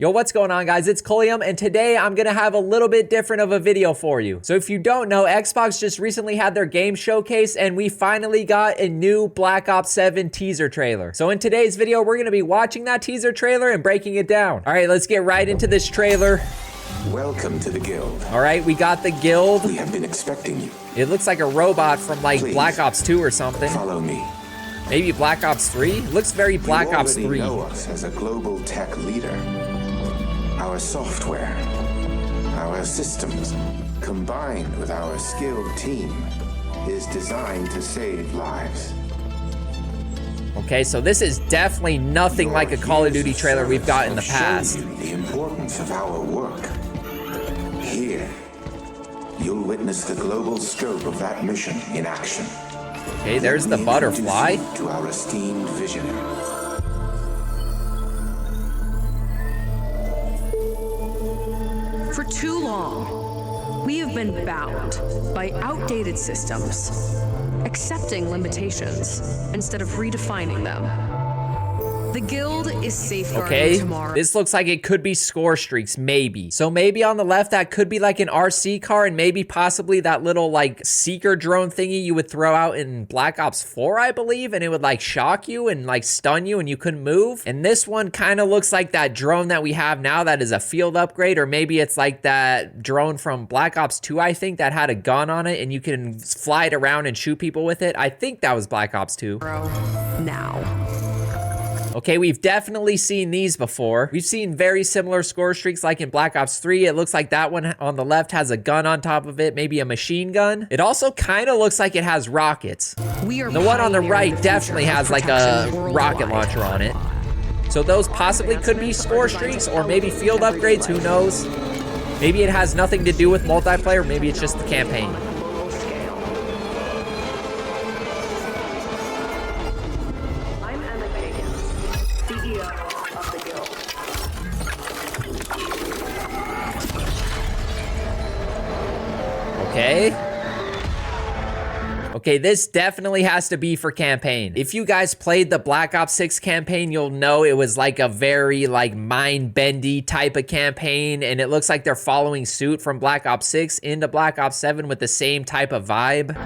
Yo, what's going on, guys? It's Coliumm, and today I'm gonna have a little bit different of a video for you. So if you don't know, Xbox just recently had their game showcase, and we finally got a new Black Ops 7 teaser trailer. So in today's video, we're gonna be watching that teaser trailer and breaking it down. All right, let's get right into this trailer. Welcome to the guild. All right, we got the guild. We have been expecting you. It looks like a robot from like Please, Black Ops 2 or something. Follow me. Maybe Black Ops 3? Looks very Black Ops 3. You already know us as a global tech leader. Our software, our systems, combined with our skilled team, is designed to save lives. Okay, so this is definitely nothing like a Call of Duty trailer we've got in the past. Show you the importance of our work. Here, you'll witness the global scope of that mission in action. Okay, there's the butterfly. To our esteemed visionary. For too long, we have been bound by outdated systems, accepting limitations instead of redefining them. The guild is safeguarding tomorrow. This looks like it could be score streaks, maybe. So maybe on the left, that could be like an RC car, and maybe possibly that little like seeker drone thingy you would throw out in Black Ops 4, I believe, and it would like shock you and like stun you and you couldn't move. And this one kind of looks like that drone that we have now that is a field upgrade, or maybe it's like that drone from Black Ops 2, I think, that had a gun on it and you can fly it around and shoot people with it. I think that was Black Ops 2. Now. Okay, we've definitely seen these before. We've seen very similar score streaks like in Black Ops 3. It looks like that one on the left has a gun on top of it, maybe a machine gun. It also kind of looks like it has rockets. The one on the right definitely has like a rocket launcher on it. So those possibly could be score streaks or maybe field upgrades, who knows? Maybe it has nothing to do with multiplayer, maybe it's just the campaign. Okay, this definitely has to be for campaign. If you guys played the Black Ops 6 campaign, you'll know it was like a very like mind-bendy type of campaign, and it looks like they're following suit from Black Ops 6 into Black Ops 7 with the same type of vibe.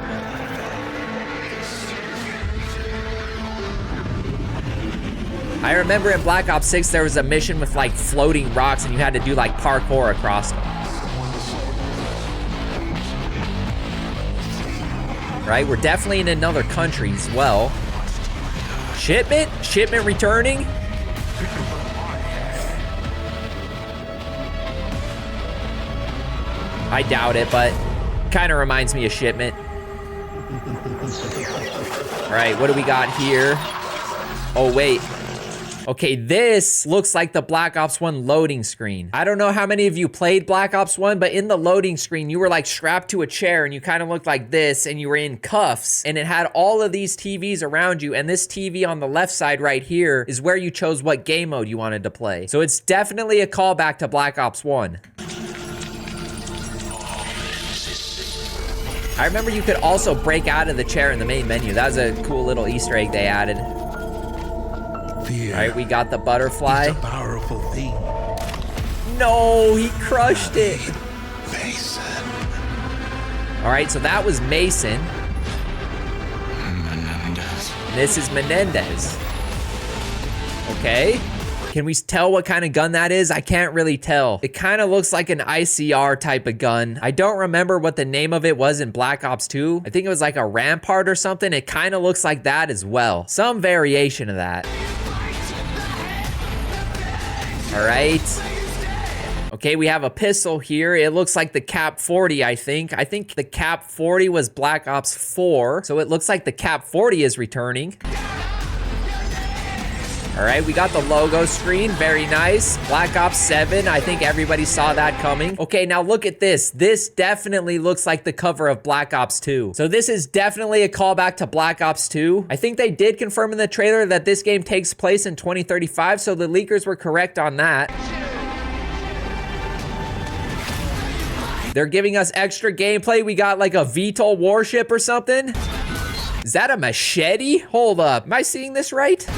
I remember in Black Ops 6, there was a mission with like floating rocks and you had to do like parkour across them. Right, we're definitely in another country as well. Shipment returning. I doubt it, but kind of reminds me of Shipment. All right, what do we got here? Oh, wait. Okay, this looks like the Black Ops 1 loading screen. I don't know how many of you played Black Ops 1, but in the loading screen, you were like strapped to a chair and you kind of looked like this and you were in cuffs and it had all of these TVs around you, and this TV on the left side right here is where you chose what game mode you wanted to play. So it's definitely a callback to Black Ops 1. I remember you could also break out of the chair in the main menu. That was a cool little Easter egg they added. All right, we got the butterfly. It's a powerful thing. No, he crushed it. Mason. All right, so that was Mason. Menendez. This is Menendez. Okay. Can we tell what kind of gun that is? I can't really tell. It kind of looks like an ICR type of gun. I don't remember what the name of it was in Black Ops 2. I think it was like a Rampart or something. It kind of looks like that as well. Some variation of that. All right. Okay, we have a pistol here. It looks like the Cap 40, I think. I think the Cap 40 was Black Ops 4, so it looks like the Cap 40 is returning. All right, we got the logo screen. Very nice. Black Ops 7. I think everybody saw that coming. Okay, now look at this. This definitely looks like the cover of Black Ops 2. So this is definitely a callback to Black Ops 2. I think they did confirm in the trailer that this game takes place in 2035, so the leakers were correct on that. They're giving us extra gameplay. We got like a VTOL warship or something. Is that a machete? Hold up. Am I seeing this right?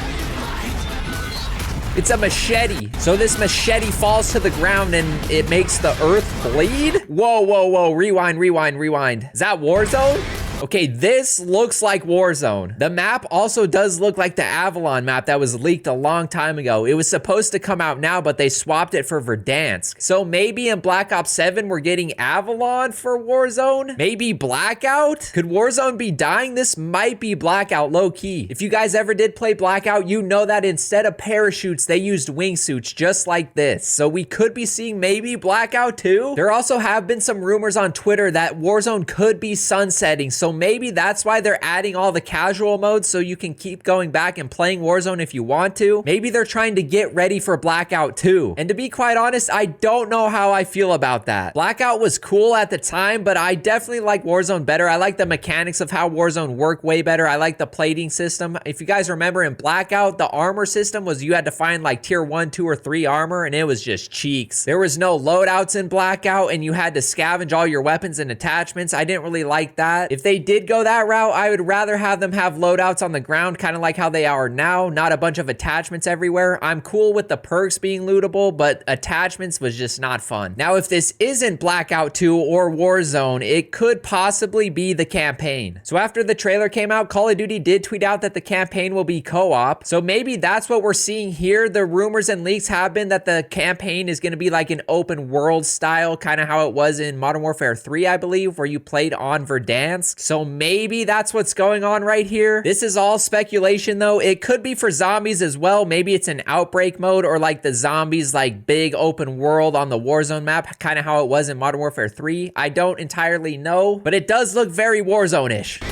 It's a machete. So this machete falls to the ground and it makes the earth bleed? Whoa, whoa, whoa. Rewind, rewind, rewind. Is that Warzone? Okay, this looks like Warzone. The map also does look like the Avalon map that was leaked a long time ago. It was supposed to come out now, but they swapped it for Verdansk. So maybe in Black Ops 7, we're getting Avalon for Warzone? Maybe Blackout? Could Warzone be dying? This might be Blackout, low-key. If you guys ever did play Blackout, you know that instead of parachutes, they used wingsuits just like this. So we could be seeing maybe Blackout too? There also have been some rumors on Twitter that Warzone could be sunsetting, so maybe that's why they're adding all the casual modes so you can keep going back and playing Warzone if you want to. Maybe they're trying to get ready for Blackout 2. And to be quite honest, I don't know how I feel about that. Blackout was cool at the time, but I definitely like Warzone better. I like the mechanics of how Warzone work way better. I like the plating system. If you guys remember in Blackout, the armor system was you had to find like tier 1, 2, or 3 armor, and it was just cheeks. There was no loadouts in Blackout, and you had to scavenge all your weapons and attachments. I didn't really like that. If they did go that route, I would rather have them have loadouts on the ground, kind of like how they are now, not a bunch of attachments everywhere. I'm cool with the perks being lootable, but attachments was just not fun. Now, if this isn't Blackout 2 or Warzone, it could possibly be the campaign. So after the trailer came out, Call of Duty did tweet out that the campaign will be co-op. So maybe that's what we're seeing here. The rumors and leaks have been that the campaign is going to be like an open world style, kind of how it was in Modern Warfare 3, I believe, where you played on Verdansk. So maybe that's what's going on right here. This is all speculation though. It could be for zombies as well. Maybe it's an outbreak mode or like the zombies like big open world on the Warzone map, kind of how it was in Modern Warfare 3. I don't entirely know, but it does look very Warzone-ish.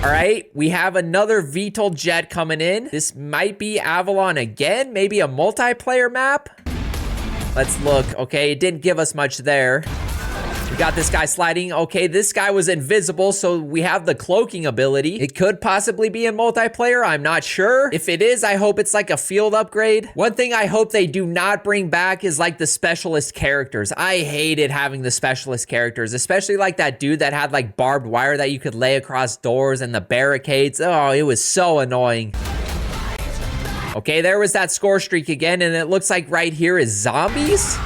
All right, we have another VTOL jet coming in. This might be Avalon again, maybe a multiplayer map. Let's look. Okay, it didn't give us much there. We got this guy sliding. Okay, this guy was invisible, so we have the cloaking ability. It could possibly be in multiplayer. I'm not sure. If it is, I hope it's like a field upgrade. One thing I hope they do not bring back is like the specialist characters. I hated having the specialist characters, especially like that dude that had like barbed wire that you could lay across doors and the barricades. Oh, it was so annoying. Okay, there was that score streak again, and it looks like right here is zombies.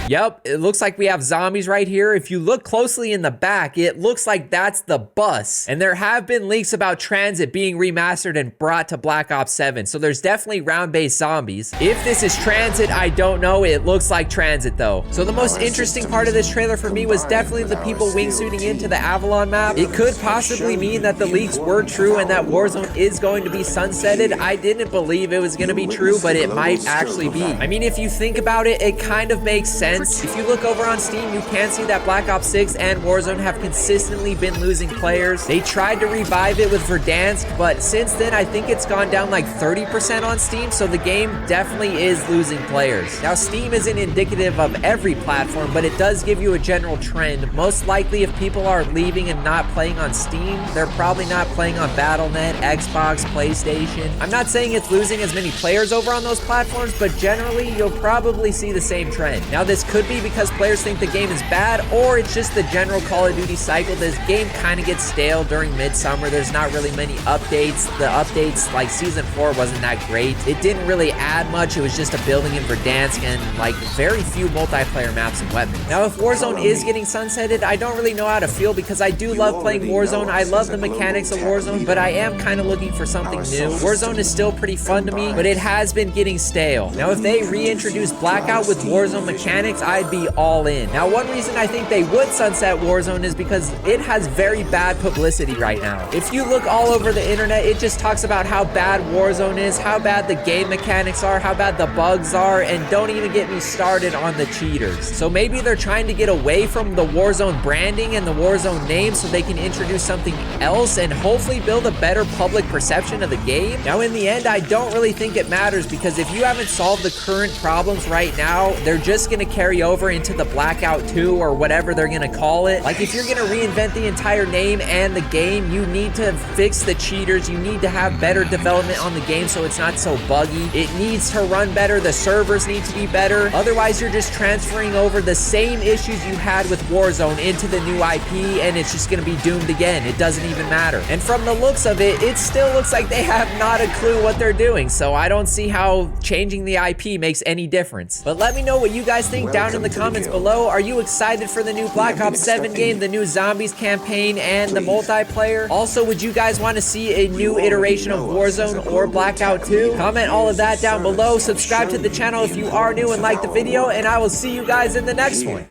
Yep, it looks like we have zombies right here. If you look closely in the back, it looks like that's the bus. And there have been leaks about Transit being remastered and brought to Black Ops 7. So there's definitely round-based zombies. If this is Transit, I don't know. It looks like Transit though. So the most interesting part of this trailer for me was definitely the people wingsuiting into the Avalon map. It could possibly mean that the leaks were true and that Warzone is going to be sunsetted. I didn't believe it was going to be true, but it might actually be. I mean, if you think about it, it kind of makes sense. If you look over on Steam, you can see that Black Ops 6 and Warzone have consistently been losing players. They tried to revive it with Verdansk, but since then, I think it's gone down like 30% on Steam, so the game definitely is losing players. Now, Steam isn't indicative of every platform, but it does give you a general trend. Most likely, if people are leaving and not playing on Steam, they're probably not playing on Battle.net, Xbox, PlayStation. I'm not saying it's losing as many players over on those platforms, but generally, you'll probably see the same trend. Now, this could be because players think the game is bad, or it's just the general Call of Duty cycle. This game kind of gets stale during midsummer. There's not really many updates. The updates, like Season 4, wasn't that great. It didn't really add much. It was just a building in Verdansk and like very few multiplayer maps and weapons. Now, if Warzone is getting sunsetted, I don't really know how to feel because I do love playing Warzone. I love the mechanics of Warzone, but I am kind of looking for something new. Warzone is still pretty fun to me, but it has been getting stale. Now, if they reintroduce Blackout with Warzone mechanics, I'd be all in. Now, one reason I think they would sunset Warzone is because it has very bad publicity right now. If you look all over the internet, it just talks about how bad Warzone is, how bad the game mechanics are, how bad the bugs are, and don't even get me started on the cheaters. So maybe they're trying to get away from the Warzone branding and the Warzone name so they can introduce something else and hopefully build a better public perception of the game. Now, in the end, I don't really think it matters because if you haven't solved the current problems right now, they're just going to carry carry over into the Blackout 2 or whatever they're gonna call it. Like, if you're gonna reinvent the entire name and the game, you need to fix the cheaters. You need to have better development on the game so it's not so buggy. It needs to run better. The servers need to be better. Otherwise, you're just transferring over the same issues you had with Warzone into the new IP, and it's just gonna be doomed again. It doesn't even matter. And from the looks of it, it still looks like they have not a clue what they're doing, so I don't see how changing the IP makes any difference. But let me know what you guys think down in the comments below. Are you excited for the new Black Ops 7 game, the new Zombies campaign, and the multiplayer? Also, would you guys want to see a new iteration of Warzone or Blackout 2? Comment all of that down below. Subscribe to the channel if you are new and like the video, and I will see you guys in the next one.